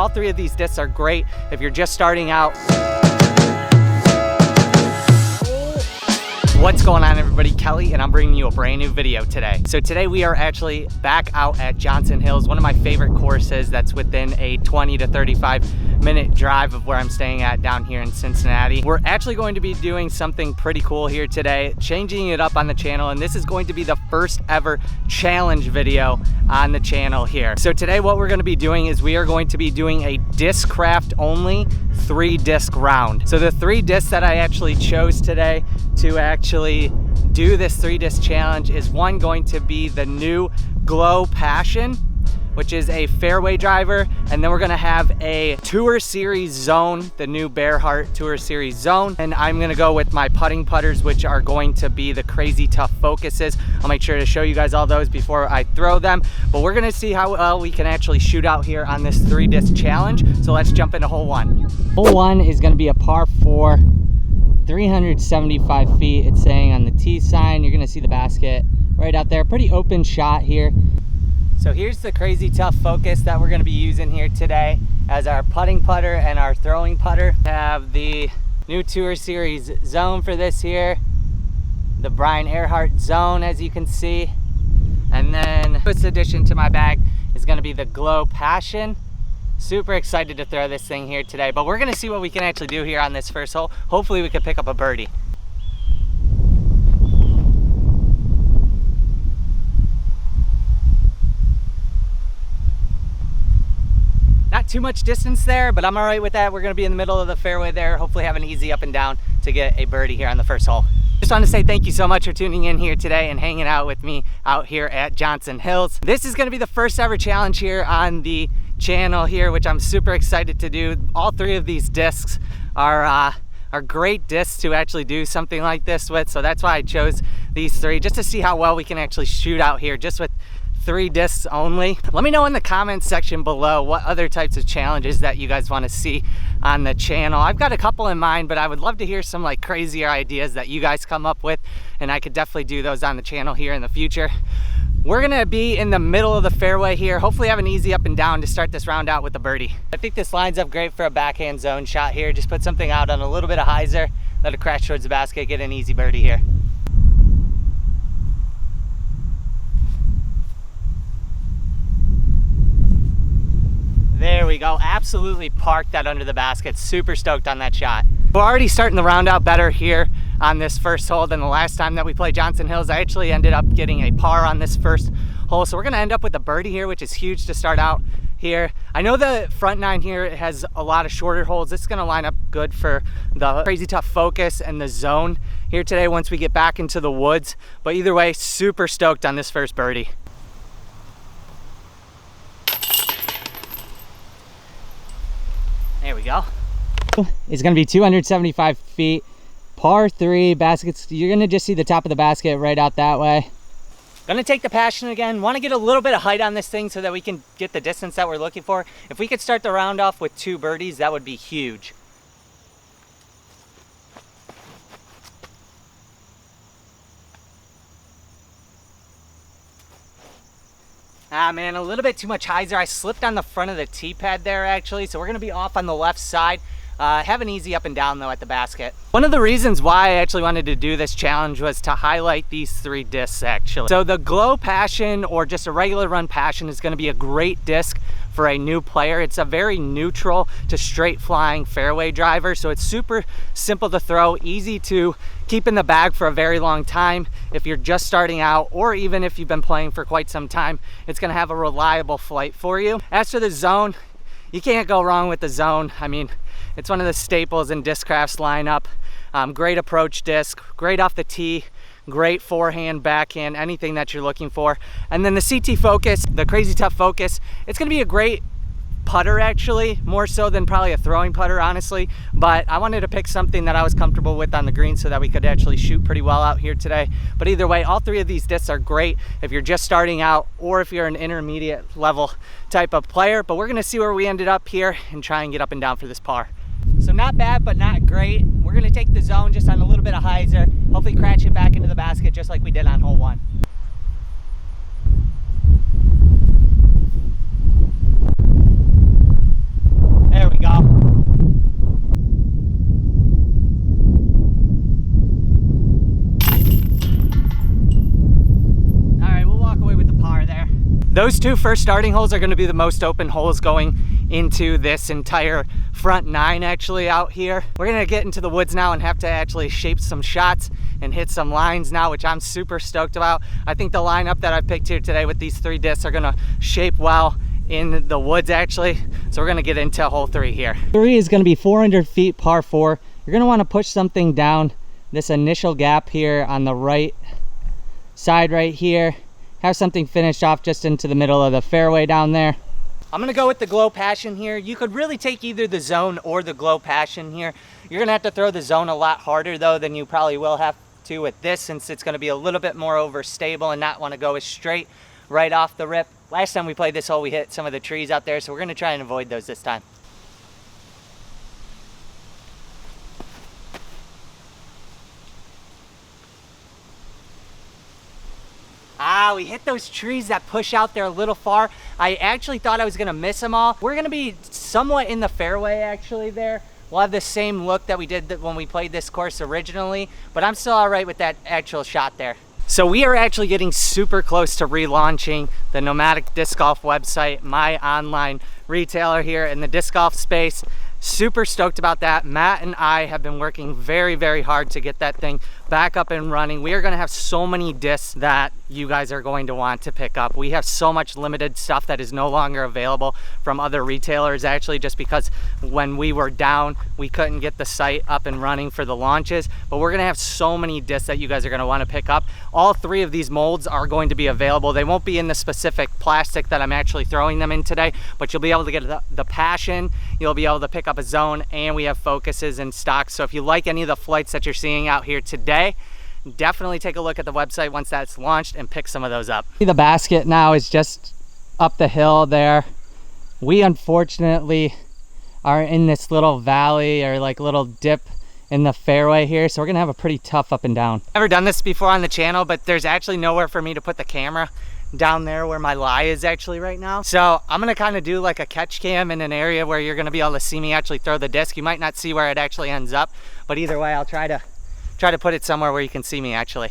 all three of these discs are great if you're just starting out. What's going on, everybody? Kelly, and I'm bringing you a brand new video today. So today we are actually back out at Johnson Hills, one of my favorite courses that's within a 20 to 35 minute drive of where I'm staying at down here in Cincinnati. We're actually going to be doing something pretty cool here today, changing it up on the channel, and this is going to be the first ever challenge video on the channel here. So today what we're going to be doing is we are going to be doing a Discraft only 3-disc round. So the 3 discs that I actually chose today to actually do this 3-disc challenge is one going to be the new Glo Passion, which is a fairway driver, and then we're gonna have a Tour Series Zone, the new Earhart Tour Series Zone, and I'm gonna go with my putting putters, which are going to be the Crazy Tuff Focuses. I'll make sure to show you guys all those before I throw them, but we're gonna see how well we can actually shoot out here on this 3-disc challenge. So let's jump into hole 1. Hole 1 is gonna be a par 4, 375 feet. It's saying on the tee sign. You're gonna see the basket right out there. Pretty open shot here. So here's the Crazy Tuff Focus that we're gonna be using here today as our putting putter and our throwing putter. We have the new Tour Series Zone for this here, the Brian Earhart Zone, as you can see. And then this addition to my bag is gonna be the Glo Passion. Super excited to throw this thing here today, but we're gonna see what we can actually do here on this first hole. Hopefully we can pick up a birdie. Not too much distance there, but I'm all right with that. We're gonna be in the middle of the fairway there. Hopefully have an easy up and down to get a birdie here on the first hole. Just want to say thank you so much for tuning in here today and hanging out with me out here at Johnson Hills. This is gonna be the first ever challenge here on the channel here, which I'm super excited to do. All 3 of these discs are great discs to actually do something like this with. So that's why I chose these 3, just to see how well we can actually shoot out here just with 3 discs only. Let me know in the comments section below what other types of challenges that you guys want to see on the channel. I've got a couple in mind, but I would love to hear some like crazier ideas that you guys come up with, and I could definitely do those on the channel here in the future. We're gonna be in the middle of the fairway here. Hopefully have an easy up and down to start this round out with a birdie. I think this lines up great for a backhand zone shot here. Just put something out on a little bit of hyzer, let it crash towards the basket, get an easy birdie here. There we go, absolutely parked that under the basket. Super stoked on that shot. We're already starting the round out better here on this first hole than the last time that we played Johnson Hills. I actually ended up getting a par on this first hole, so we're gonna end up with a birdie here, which is huge to start out here. I know the front 9 here has a lot of shorter holes. This is gonna line up good for the Crazy Tuff Focus and the Zone here today once we get back into the woods. But either way, super stoked on this first birdie. There we go. It's gonna be 275 feet, par 3, baskets. You're gonna just see the top of the basket right out that way. Gonna take the Passion again. Want to get a little bit of height on this thing so that we can get the distance that we're looking for. If we could start the round off with 2 birdies, that would be huge. Ah man, a little bit too much hyzer. I slipped on the front of the tee pad there actually, so we're gonna be off on the left side. Have an easy up and down though at the basket. One of the reasons why I actually wanted to do this challenge was to highlight these 3 discs actually. So the Glo Passion, or just a regular run Passion, is gonna be a great disc for a new player. It's a very neutral to straight flying fairway driver, so it's super simple to throw, easy to keep in the bag for a very long time if you're just starting out, or even if you've been playing for quite some time. It's gonna have a reliable flight for you. As for the Zone, you can't go wrong with the Zone. I mean, it's one of the staples in Discraft's lineup. Great approach disc, great off the tee, great forehand, backhand, anything that you're looking for. And then the CT Focus, the Crazy Tuff Focus, it's gonna be a great putter actually, more so than probably a throwing putter honestly, but I wanted to pick something that I was comfortable with on the green so that we could actually shoot pretty well out here today. But either way, all 3 of these discs are great if you're just starting out or if you're an intermediate level type of player. But we're gonna see where we ended up here and try and get up and down for this par. So not bad, but not great. We're gonna take the Zone just on a little bit of hyzer, hopefully crash it back into the basket just like we did on hole 1. Those two first starting holes are going to be the most open holes going into this entire front 9 actually out here. We're going to get into the woods now and have to actually shape some shots and hit some lines now, which I'm super stoked about. I think the lineup that I picked here today with these 3 discs are going to shape well in the woods actually. So we're going to get into hole 3 here. 3 is going to be 400 feet par 4. You're going to want to push something down this initial gap here on the right side right here. Have something finished off just into the middle of the fairway down there. I'm gonna go with the Glo Passion here. You could really take either the Zone or the Glo Passion here. You're gonna have to throw the Zone a lot harder though than you probably will have to with this, since it's gonna be a little bit more overstable and not wanna go as straight right off the rip. Last time we played this hole, we hit some of the trees out there, so we're gonna try and avoid those this time. We hit those trees that push out there a little far. I actually thought I was gonna miss them all. We're gonna be somewhat in the fairway actually there. We'll have the same look that we did when we played this course originally, but I'm still all right with that actual shot there. So we are actually getting super close to relaunching the Nomadic Disc Golf website, my online retailer here in the disc golf space. Super stoked about that. Matt and I have been working very, very hard to get that thing back up and running. We are going to have so many discs that you guys are going to want to pick up. We have so much limited stuff that is no longer available from other retailers actually, just because when we were down we couldn't get the site up and running for the launches. But we're going to have so many discs that you guys are going to want to pick up. All 3 of these molds are going to be available. They won't be in the specific plastic that I'm actually throwing them in today, but you'll be able to get the Passion, you'll be able to pick up a Zone, and we have Focuses in stock. So if you like any of the flights that you're seeing out here today, definitely take a look at the website once that's launched and pick some of those up. The basket now is just up the hill there. We unfortunately are in this little valley or like little dip in the fairway here, so we're gonna have a pretty tough up and down. Never done this before on the channel, but there's actually nowhere for me to put the camera down there where my lie is actually right now. So I'm gonna kind of do like a catch cam in an area where you're gonna be able to see me actually throw the disc. You might not see where it actually ends up, but either way I'll try to put it somewhere where you can see me actually.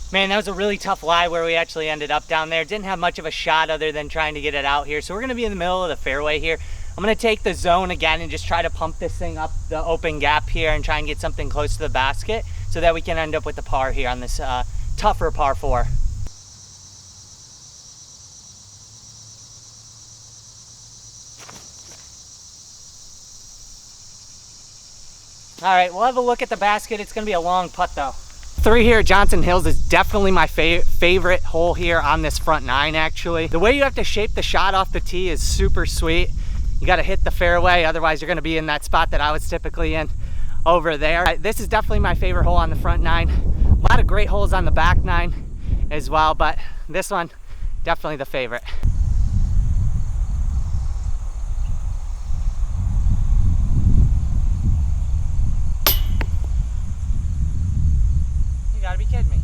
Man, that was a really tough lie where we actually ended up down there. Didn't have much of a shot other than trying to get it out here. So we're gonna be in the middle of the fairway here. I'm gonna take the Zone again and just try to pump this thing up the open gap here and try and get something close to the basket so that we can end up with the par here on this tougher par 4. All right, we'll have a look at the basket. It's gonna be a long putt though. 3 here at Johnson Hills is definitely my favorite hole here on this front 9 actually. The way you have to shape the shot off the tee is super sweet. You got to hit the fairway, otherwise you're going to be in that spot that I was typically in over there. This is definitely my favorite hole on the front 9. A lot of great holes on the back 9 as well, but this one definitely the favorite. You gotta be kidding me.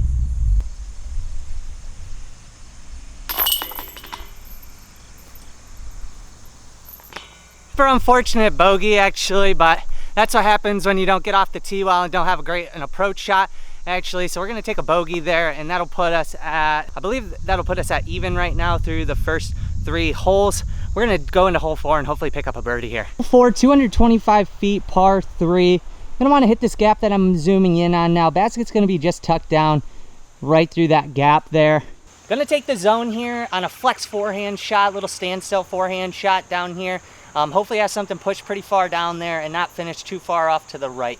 Super unfortunate bogey actually, but that's what happens when you don't get off the tee well and don't have an approach shot actually. So we're gonna take a bogey there, and that'll put us at, I believe that'll put us at even right now through the first 3 holes. We're gonna go into hole 4 and hopefully pick up a birdie here. Hole 4, 225 feet, par 3. Gonna wanna hit this gap that I'm zooming in on now. Basket's gonna be just tucked down right through that gap there. Gonna take the Zone here on a flex forehand shot, little standstill forehand shot down here. Hopefully have something pushed pretty far down there and not finish too far off to the right.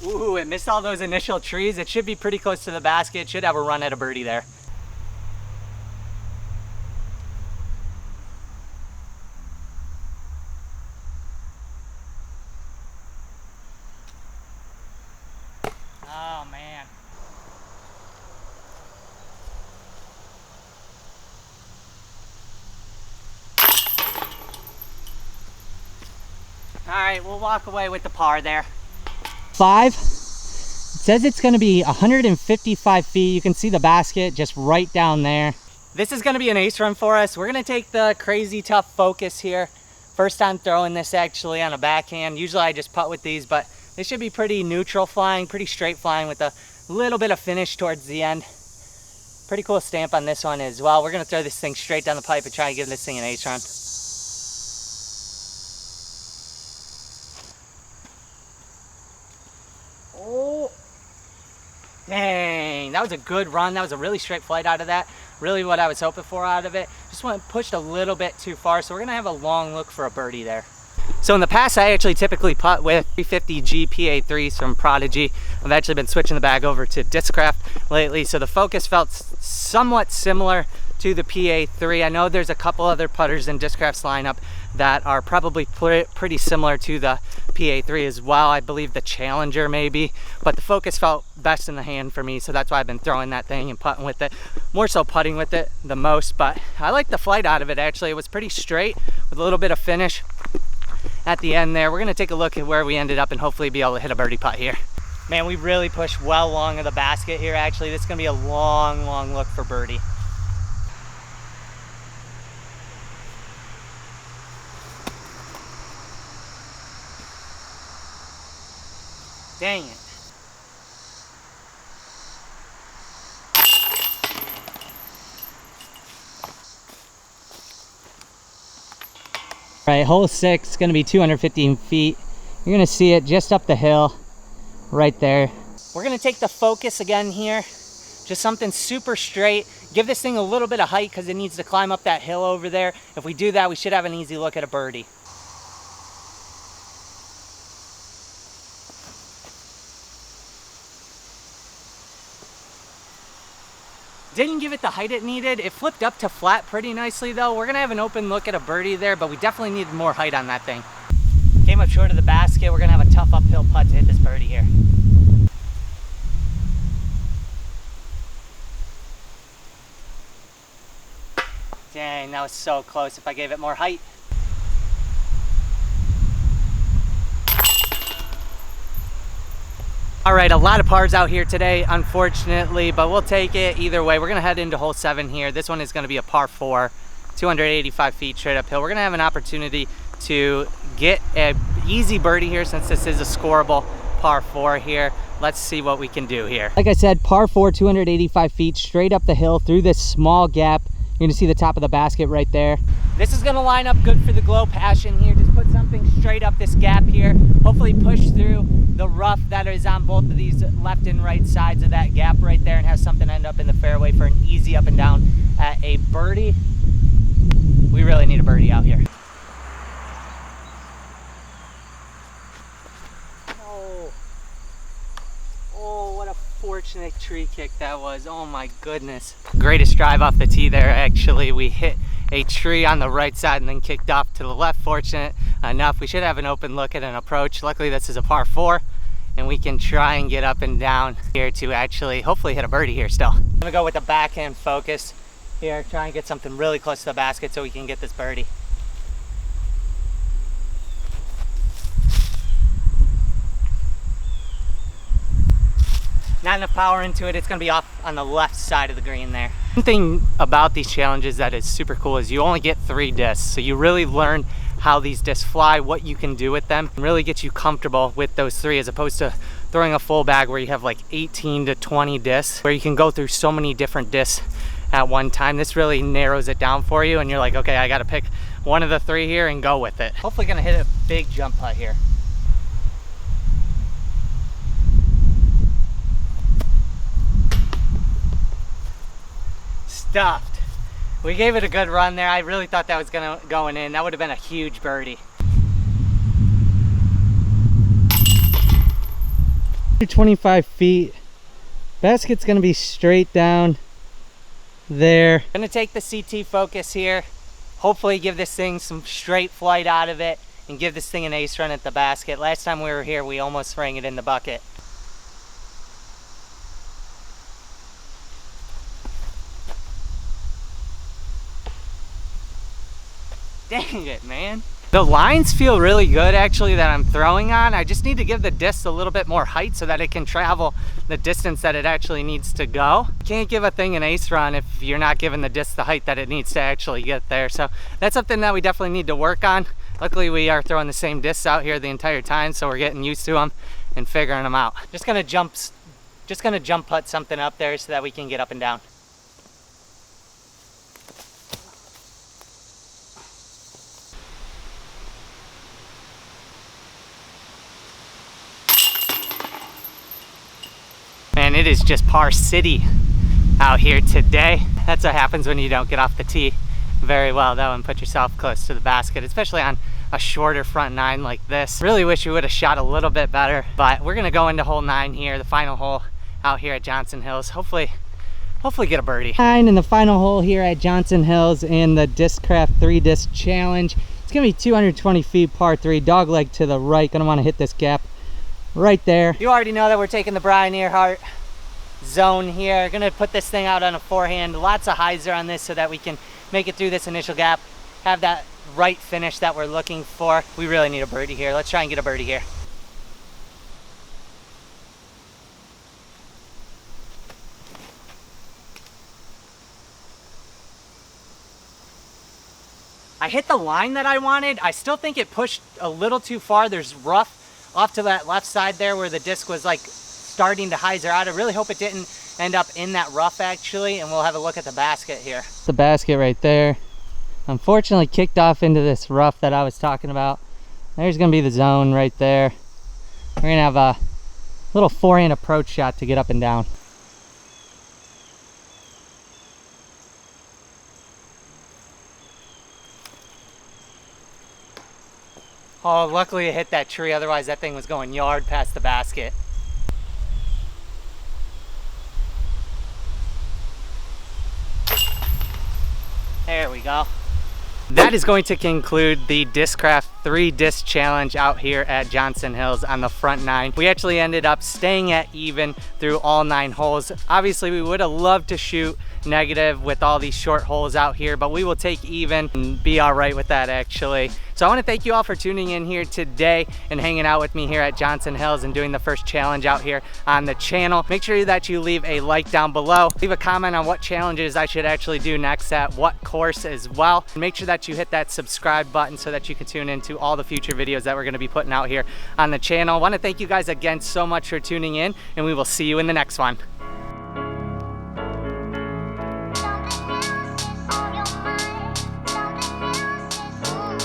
Ooh, it missed all those initial trees. It should be pretty close to the basket. It should have a run at a birdie there. Oh man. All right, we'll walk away with the par there. 5. It says it's going to be 155 feet. You can see the basket just right down there. This is going to be an ace run for us. We're going to take the Crazy Tuff Focus here. First time throwing this actually on a backhand. Usually I just putt with these, but this should be pretty neutral flying, pretty straight flying with a little bit of finish towards the end. Pretty cool stamp on this one as well. We're going to throw this thing straight down the pipe and try and give this thing an ace run. Oh, dang, that was a good run. That was a really straight flight out of that. Really what I was hoping for out of it. Just went pushed a little bit too far, so we're gonna have a long look for a birdie there. So in the past, I actually typically putt with 350G PA3s from Prodigy. I've actually been switching the bag over to Discraft lately, so the Focus felt somewhat similar to the PA3. I know there's a couple other putters in Discraft's lineup that are probably pretty similar to the PA3 as well. I believe the Challenger maybe, but the Focus felt best in the hand for me, so that's why I've been throwing that thing and putting with it. More so putting with it the most, but I like the flight out of it actually. It was pretty straight with a little bit of finish at the end there. We're gonna take a look at where we ended up and hopefully be able to hit a birdie putt here. Man, we really pushed well long of the basket here actually. This is gonna be a long, long look for birdie. Dang it. All right, hole 6 is gonna be 215 feet. You're gonna see it just up the hill, right there. We're gonna take the Focus again here. Just something super straight. Give this thing a little bit of height because it needs to climb up that hill over there. If we do that, we should have an easy look at a birdie. Didn't give it the height it needed. It flipped up to flat pretty nicely though. We're gonna have an open look at a birdie there, but we definitely needed more height on that thing. Came up short of the basket. We're gonna have a tough uphill putt to hit this birdie here. Dang, that was so close if I gave it more height. All right, a lot of pars out here today, unfortunately, but we'll take it either way. We're gonna head into hole 7 here. This one is gonna be a par 4, 285 feet straight uphill. We're gonna have an opportunity to get an easy birdie here since this is a scoreable par 4 here. Let's see what we can do here. Like I said, par 4, 285 feet straight up the hill through this small gap. You're gonna see the top of the basket right there. This is gonna line up good for the Glo Passion here. Just put something straight up this gap here. Hopefully push through the rough that is on both of these left and right sides of that gap right there and have something end up in the fairway for an easy up and down at a birdie. We really need a birdie out here. Oh, what a fortunate tree kick that was. Oh my goodness. Greatest drive off the tee there actually. We hit a tree on the right side and then kicked off to the left. Fortunate enough, we should have an open look at an approach. Luckily this is a par 4 and we can try and get up and down here to actually hopefully hit a birdie here still. I'm gonna go with the backhand Focus here, try and get something really close to the basket so we can get this birdie. Not enough power into it. It's gonna be off on the left side of the green there. One thing about these challenges that is super cool is you only get 3 discs. So you really learn how these discs fly, what you can do with them, and really get you comfortable with those 3 as opposed to throwing a full bag where you have like 18 to 20 discs, where you can go through so many different discs at one time. This really narrows it down for you and you're like, okay, I gotta pick one of the 3 here and go with it. Hopefully gonna hit a big jump putt here. Stuffed. We gave it a good run there. I really thought that was going in. That would have been a huge birdie. 25 feet. Basket's gonna be straight down there. Gonna take the CT Focus here. Hopefully give this thing some straight flight out of it and give this thing an ace run at the basket. Last time we were here, we almost rang it in the bucket. Dang it, man. The lines feel really good actually that I'm throwing on. I just need to give the disc a little bit more height so that it can travel the distance that it actually needs to go. You can't give a thing an ace run if you're not giving the disc the height that it needs to actually get there. So that's something that we definitely need to work on. Luckily we are throwing the same discs out here the entire time, so we're getting used to them and figuring them out. Just gonna jump putt something up there so that we can get up and down. Man, it is just par city out here today. That's what happens when you don't get off the tee very well though and put yourself close to the basket, especially on a shorter front nine like this. Really wish we would have shot a little bit better, but we're gonna go into hole 9 here, the final hole out here at Johnson Hills. Hopefully get a birdie. 9 in the final hole here at Johnson Hills in the Discraft 3-disc challenge. It's gonna be 220 feet, par 3, dog leg to the right. Gonna wanna hit this gap right there. You already know that we're taking the Brian Earhart zone here. Gonna put this thing out on a forehand. Lots of hyzer on this so that we can make it through this initial gap, have that right finish that we're looking for. We really need a birdie here. Let's try and get a birdie here. I hit the line that I wanted. I still think it pushed a little too far. There's rough off to that left side there where the disc was like starting to hyzer out. I really hope it didn't end up in that rough actually, and we'll have a look at the basket here. The basket right there. Unfortunately kicked off into this rough that I was talking about. There's gonna be the zone right there. We're gonna have a little forehand approach shot to get up and down. Oh, luckily it hit that tree, otherwise that thing was going yard past the basket. There we go. That is going to conclude the Discraft 3-disc challenge out here at Johnson Hills on the front 9. We actually ended up staying at even through all 9 holes. Obviously we would have loved to shoot negative with all these short holes out here, but we will take even and be all right with that actually. So I want to thank you all for tuning in here today and hanging out with me here at Johnson Hills and doing the first challenge out here on the channel. Make sure that you leave a like down below. Leave a comment on what challenges I should actually do next at what course as well. And make sure that you hit that subscribe button so that you can tune into all the future videos that we're going to be putting out here on the channel. I want to thank you guys again so much for tuning in, and we will see you in the next one.